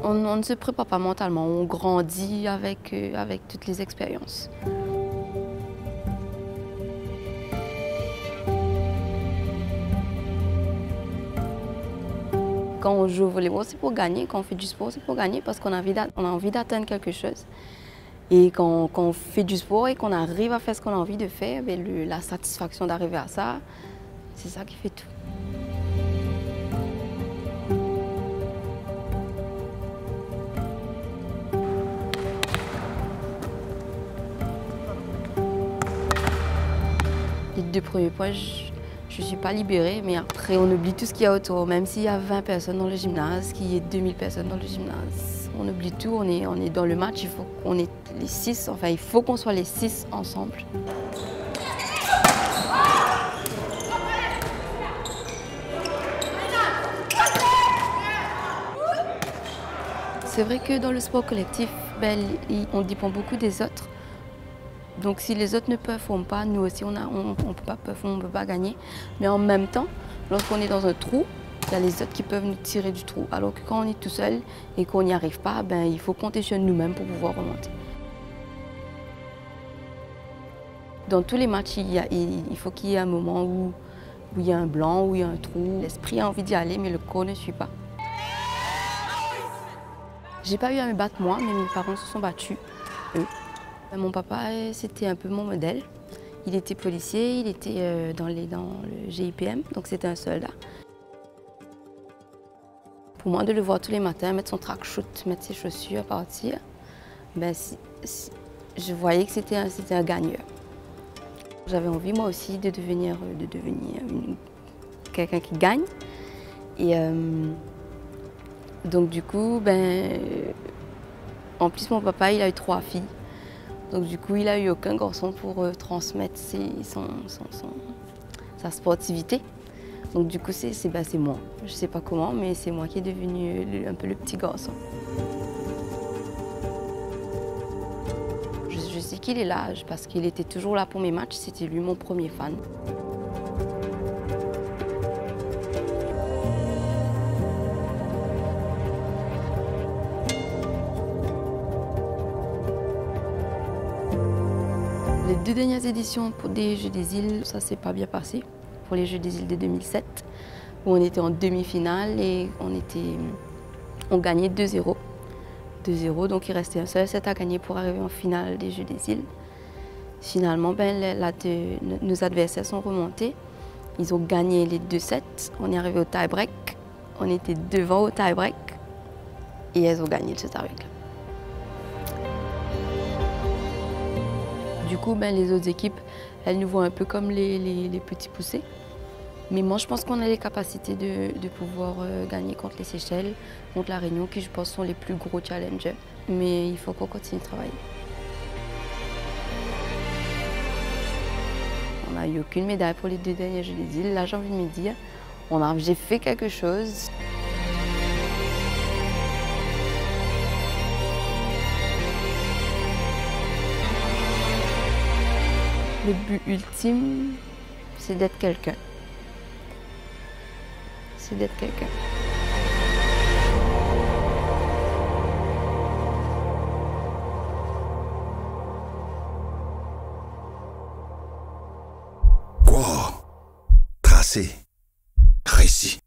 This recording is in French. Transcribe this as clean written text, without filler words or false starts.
On ne se prépare pas mentalement, on grandit avec toutes les expériences. Quand on joue au volleyball, c'est pour gagner. Quand on fait du sport, c'est pour gagner parce qu'on a envie d'atteindre quelque chose. Et quand on fait du sport et qu'on arrive à faire ce qu'on a envie de faire, la satisfaction d'arriver à ça, c'est ça qui fait tout. Les 2 premiers points, je ne suis pas libérée, mais après on oublie tout ce qu'il y a autour. Même s'il y a 20 personnes dans le gymnase, qu'il y ait 2000 personnes dans le gymnase, on oublie tout, on est dans le match, il faut qu'on ait les 6, enfin il faut qu'on soit les 6 ensemble. C'est vrai que dans le sport collectif, on dépend beaucoup des autres. Donc si les autres ne performent pas, nous aussi on ne peut pas performer, on ne peut pas gagner. Mais en même temps, lorsqu'on est dans un trou, il y a les autres qui peuvent nous tirer du trou. Alors que quand on est tout seul et qu'on n'y arrive pas, il faut compter sur nous-mêmes pour pouvoir remonter. Dans tous les matchs, il faut qu'il y ait un moment où il y a un blanc, où il y a un trou. L'esprit a envie d'y aller, mais le corps ne suit pas. J'ai pas eu à me battre moi, mais mes parents se sont battus, eux. Mon papa, c'était un peu mon modèle. Il était policier, il était dans le GIPM, donc c'était un soldat. Pour moi, de le voir tous les matins, mettre son track shoot, mettre ses chaussures, partir, je voyais que c'était un gagneur. J'avais envie, moi aussi, de devenir quelqu'un qui gagne. Et donc, du coup, en plus, mon papa, il a eu 3 filles. Donc du coup, il n'a eu aucun garçon pour transmettre sa sportivité. Donc du coup, c'est moi. Je ne sais pas comment, mais c'est moi qui est devenu un peu le petit garçon. Je sais qu'il est là parce qu'il était toujours là pour mes matchs. C'était lui mon premier fan. Les 2 dernières éditions des Jeux des îles, ça s'est pas bien passé. Pour les Jeux des îles de 2007, où on était en demi-finale et on gagnait 2-0. 2-0, donc il restait un seul set à gagner pour arriver en finale des Jeux des îles. Finalement, nos adversaires sont remontés. Ils ont gagné les 2 sets. On est arrivé au tie-break. On était devant au tie-break. Et elles ont gagné ce tie-break. Du coup, les autres équipes, elles nous voient un peu comme les petits poussés. Mais moi, je pense qu'on a les capacités de pouvoir gagner contre les Seychelles, contre la Réunion, qui je pense sont les plus gros challengers. Mais il faut qu'on continue de travailler. On n'a eu aucune médaille pour les 2 derniers Jeux des îles. Là, j'ai envie de me dire, j'ai fait quelque chose. Le but ultime, c'est d'être quelqu'un. C'est d'être quelqu'un. Quoi? Tracé. Récit.